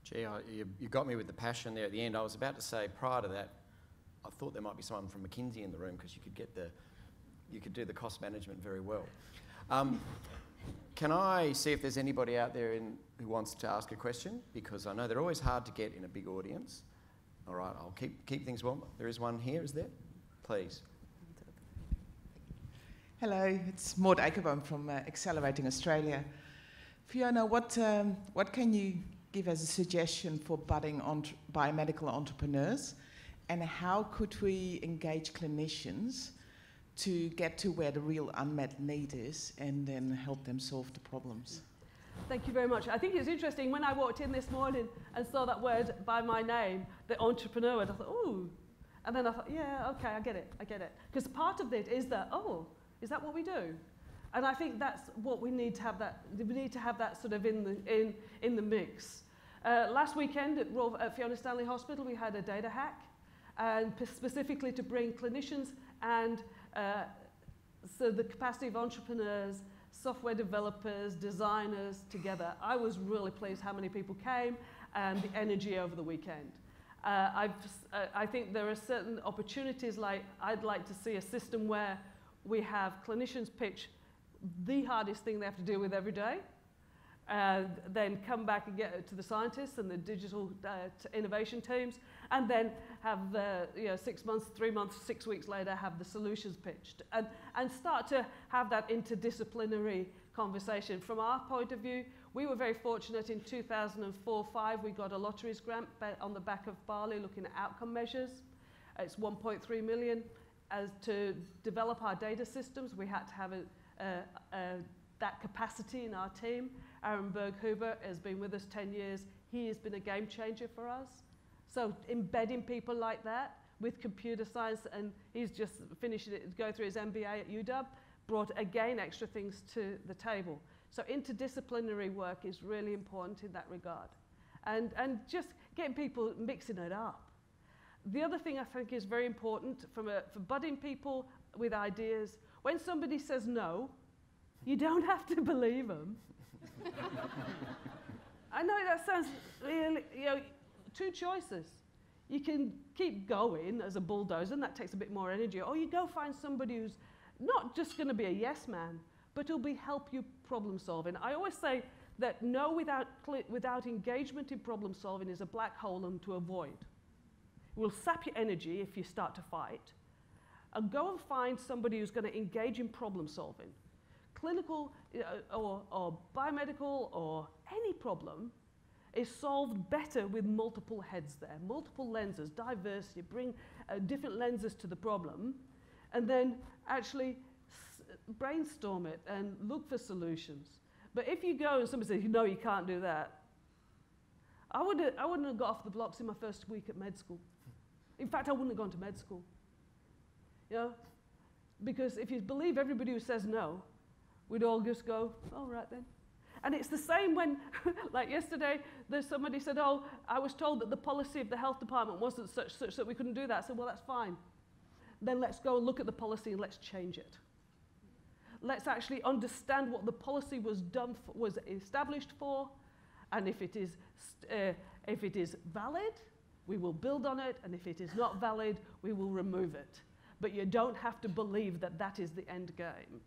Speaker 2: Gee, you got me with the passion there at the end. I was about to say, prior to that, I thought there might be someone from McKinsey in the room because you could do the cost management very well. Can I see if there's anybody out there who wants to ask a question? Because I know they're always hard to get in a big audience. All right, I'll keep things warm. There is one here, is there? Please.
Speaker 4: Hello, it's Maud Akerboom from Accelerating Australia. Fiona, what can you give as a suggestion for budding biomedical entrepreneurs, and how could we engage clinicians to get to where the real unmet need is and then help them solve the problems?
Speaker 3: Thank you very much. I think it's interesting, when I walked in this morning and saw that word by my name, the entrepreneur, and I thought, ooh. And then I thought, yeah, okay, I get it. Because part of it is that, oh, is that what we do? And I think that's what we need to have that sort of in the mix. Last weekend at Fiona Stanley Hospital, we had a data hack, and specifically to bring clinicians and so the capacity of entrepreneurs, software developers, designers together. I was really pleased how many people came and the energy over the weekend. I think there are certain opportunities, like I'd like to see a system where we have clinicians pitch the hardest thing they have to deal with every day, then come back and get it to the scientists and the digital innovation teams, and then have 6 months, 3 months, 6 weeks later have the solutions pitched, and start to have that interdisciplinary conversation. From our point of view, we were very fortunate in 2004-05, we got a lotteries grant on the back of Bali looking at outcome measures. It's 1.3 million. To develop our data systems, we had to have that capacity in our team. Aaron Berg-Huber has been with us 10 years. He has been a game changer for us. So embedding people like that with computer science, and he's just finished it, go through his MBA at UW, brought again extra things to the table. So interdisciplinary work is really important in that regard. And just getting people mixing it up. The other thing I think is very important for budding people with ideas, when somebody says no, you don't have to believe them. I know that sounds really, two choices. You can keep going as a bulldozer, and that takes a bit more energy, or you go find somebody who's not just going to be a yes man, but who'll help you problem solving. I always say that no without engagement in problem solving is a black hole and to avoid. It will sap your energy if you start to fight. And go and find somebody who's going to engage in problem solving. Clinical or biomedical or any problem is solved better with multiple heads there, multiple lenses, diversity, bring different lenses to the problem, and then actually brainstorm it and look for solutions. But if you go and somebody says, no, you can't do that, I wouldn't have got off the blocks in my first week at med school. In fact, I wouldn't have gone to med school. Because if you believe everybody who says no, we'd all just go, all right then. And it's the same when, like yesterday, there's somebody said, oh, I was told that the policy of the health department wasn't such that we couldn't do that. I said, well, that's fine. Then let's go and look at the policy and let's change it. Let's actually understand what the policy was established for, and if it is valid, we will build on it, and if it is not valid, we will remove it. But you don't have to believe that that is the end game.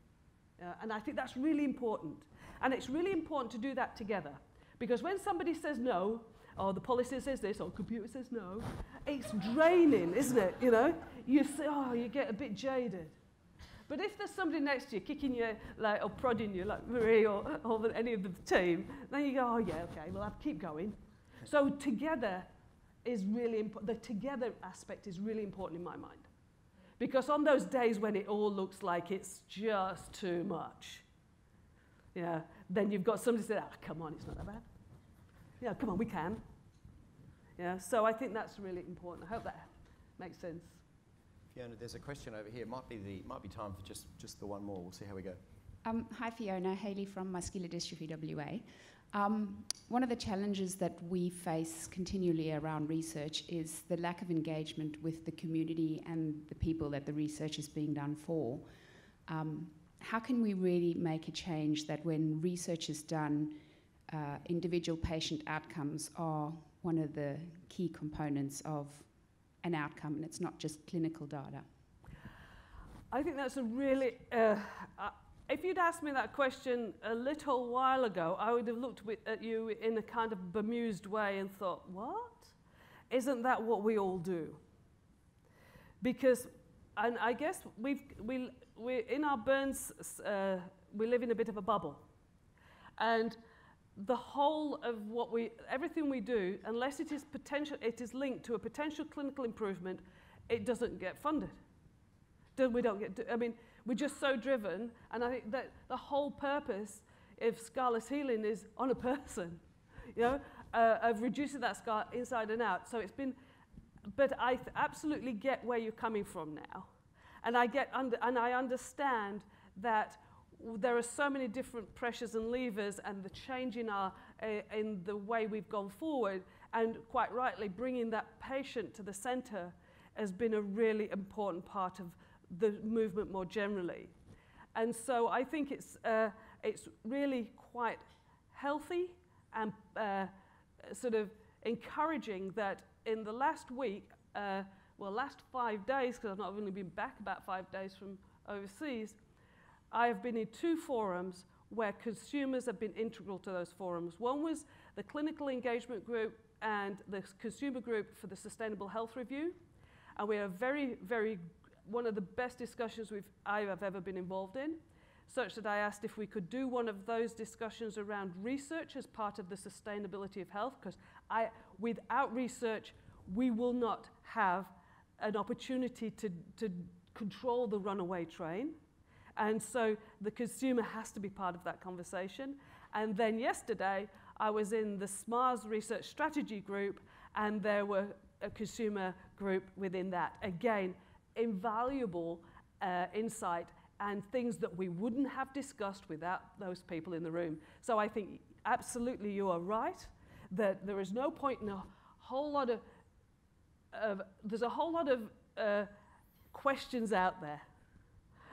Speaker 3: And I think that's really important. And it's really important to do that together. Because when somebody says no, or the policy says this, or the computer says no, it's draining, isn't it? You say, oh, you get a bit jaded. But if there's somebody next to you kicking you, or prodding you, like Marie or any of the team, then you go, oh yeah, okay, well, I'll keep going. So together is really important. The together aspect is really important in my mind. Because on those days when it all looks like it's just too much, then you've got somebody say, come on, it's not that bad. Come on, we can. So I think that's really important. I hope that makes sense.
Speaker 2: Fiona, there's a question over here. Might be time for just the one more. We'll see how we go.
Speaker 5: Hi, Fiona. Hayley from Muscular Dystrophy WA. One of the challenges that we face continually around research is the lack of engagement with the community and the people that the research is being done for. How can we really make a change that when research is done, individual patient outcomes are one of the key components of an outcome, and it's not just clinical data?
Speaker 3: I think that's a really... if you'd asked me that question a little while ago, I would have looked at you in a kind of bemused way and thought, what? Isn't that what we all do? Because, and I guess we're in our burns, we live in a bit of a bubble. And the whole of everything we do, unless it is linked to a potential clinical improvement, it doesn't get funded. We're just so driven, and I think that the whole purpose of scarless healing is on a person, of reducing that scar inside and out. So it's been but I absolutely get where you're coming from now. And I understand that there are so many different pressures and levers, and the change in the way we've gone forward, and quite rightly bringing that patient to the center has been a really important part of the movement more generally. And so I think it's really quite healthy and sort of encouraging that in the last week, last 5 days, because I've not only been back about 5 days from overseas, I have been in 2 forums where consumers have been integral to those forums. One was the clinical engagement group and the consumer group for the Sustainable Health Review. And we had one of the best discussions I have ever been involved in, such that I asked if we could do one of those discussions around research as part of the sustainability of health, because without research, we will not have an opportunity to control the runaway train. And so the consumer has to be part of that conversation. And then yesterday, I was in the SMARS research strategy group, and there were a consumer group within that. Again, invaluable insight and things that we wouldn't have discussed without those people in the room. So I think absolutely you are right, that there is no point in a whole lot of there's a whole lot of questions out there.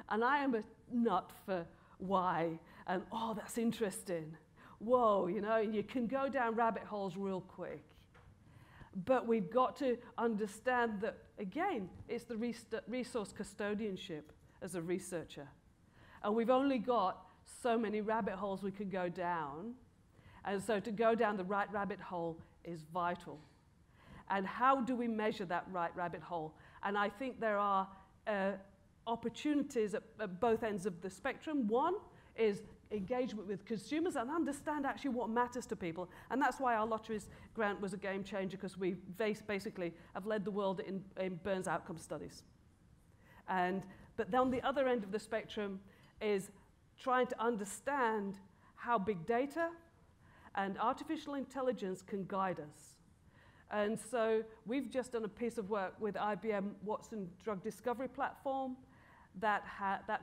Speaker 3: And I am a nut for why, and oh, that's interesting. Whoa, you know, you can go down rabbit holes real quick. But we've got to understand that, again, it's the resource custodianship as a researcher. And we've only got so many rabbit holes we can go down. And so to go down the right rabbit hole is vital. And how do we measure that right rabbit hole? And I think there are opportunities at both ends of the spectrum. One is engagement with consumers and understand actually what matters to people. And that's why our lotteries grant was a game changer, because we basically have led the world in Burns outcome studies. But then on the other end of the spectrum is trying to understand how big data and artificial intelligence can guide us. And so we've just done a piece of work with IBM Watson Drug Discovery Platform. That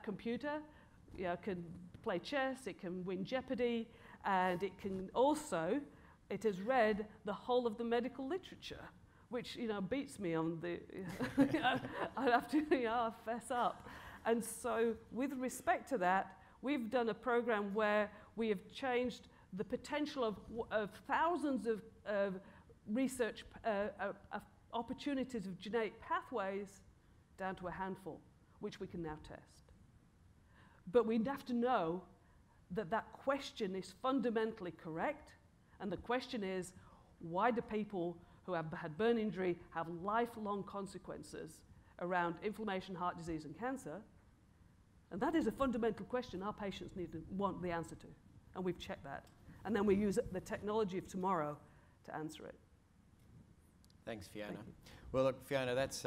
Speaker 3: computer, you know, can play chess, it can win Jeopardy, and it can also, it has read the whole of the medical literature, which, you know, beats me on the, I'd have to, you know, fess up. And so with respect to that, we've done a program where we have changed the potential of thousands of research opportunities of genetic pathways down to a handful, which we can now test. But we'd have to know that that question is fundamentally correct, and the question is, why do people who have had burn injury have lifelong consequences around inflammation, heart disease, and cancer? And that is a fundamental question our patients want the answer to, and we've checked that. And then we use the technology of tomorrow to answer it.
Speaker 2: Thanks, Fiona. Well, look, Fiona, that's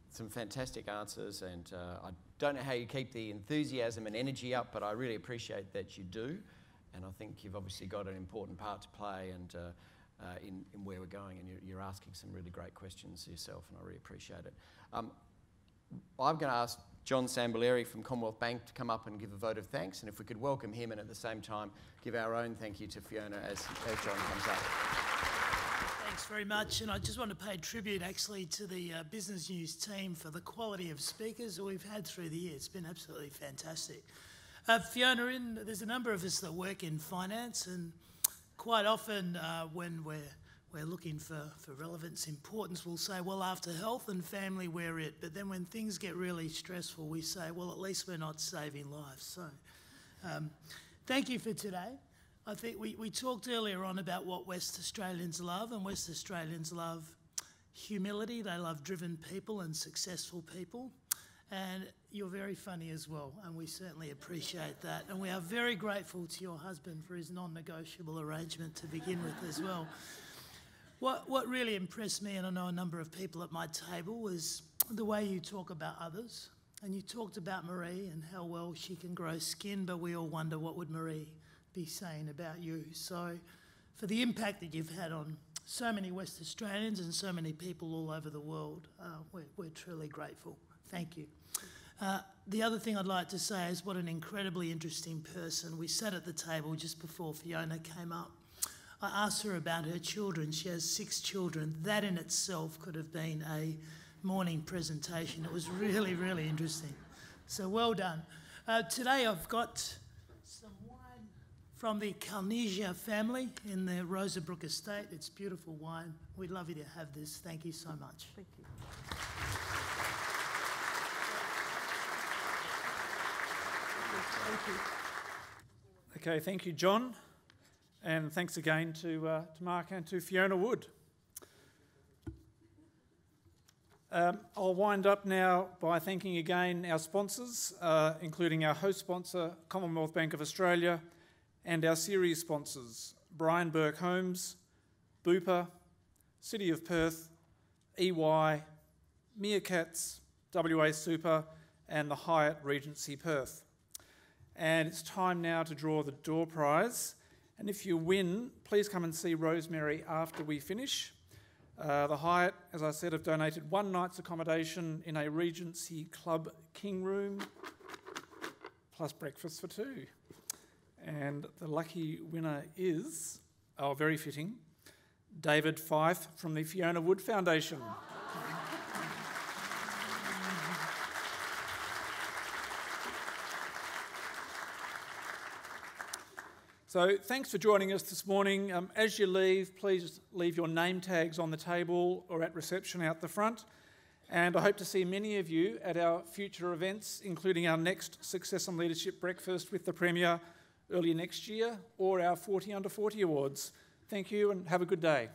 Speaker 2: some fantastic answers, and I don't know how you keep the enthusiasm and energy up, but I really appreciate that you do, and I think you've obviously got an important part to play and in where we're going, and you're asking some really great questions yourself, and I really appreciate it. I'm going to ask John Sambuleri from Commonwealth Bank to come up and give a vote of thanks, and if we could welcome him and at the same time give our own thank you to Fiona as John comes up.
Speaker 6: Thanks very much, and I just want to pay tribute actually to the Business News team for the quality of speakers that we've had through the year. It's been absolutely fantastic. Fiona, there's a number of us that work in finance, and quite often when we're looking for relevance, importance, we'll say, well, after health and family, we're it. But then when things get really stressful, we say, well, at least we're not saving lives. So thank you for today. I think we talked earlier on about what West Australians love, and West Australians love humility. They love driven people and successful people. And you're very funny as well, and we certainly appreciate that. And we are very grateful to your husband for his non-negotiable arrangement to begin with as well. What really impressed me, and I know a number of people at my table, was the way you talk about others. And you talked about Marie and how well she can grow skin, but we all wonder what would Marie be saying about you. So for the impact that you've had on so many West Australians and so many people all over the world. We're truly grateful. Thank you. The other thing I'd like to say is what an incredibly interesting person. We sat at the table just before Fiona came up. I asked her about her children. She has 6 children. That in itself could have been a morning presentation. It was really, really interesting. So well done. Today I've got some wine from the Carnesia family in the Rosabrook estate. It's beautiful wine. We'd love you to have this. Thank you so much.
Speaker 3: Thank you. Thank you.
Speaker 1: Okay, thank you, John. And thanks again to Mark and to Fiona Wood. I'll wind up now by thanking again our sponsors, including our host sponsor, Commonwealth Bank of Australia, and our series sponsors, Brian Burke Homes, Bupa, City of Perth, EY, Meerkats, WA Super, and the Hyatt Regency Perth. And it's time now to draw the door prize. And if you win, please come and see Rosemary after we finish. The Hyatt, as I said, have donated 1 night's accommodation in a Regency Club King Room, plus breakfast for 2. And the lucky winner is, oh, very fitting, David Fife from the Fiona Wood Foundation. So thanks for joining us this morning. As you leave, please leave your name tags on the table or at reception out the front. And I hope to see many of you at our future events, including our next Success and Leadership breakfast with the Premier early next year, or our 40 Under 40 Awards. Thank you and have a good day.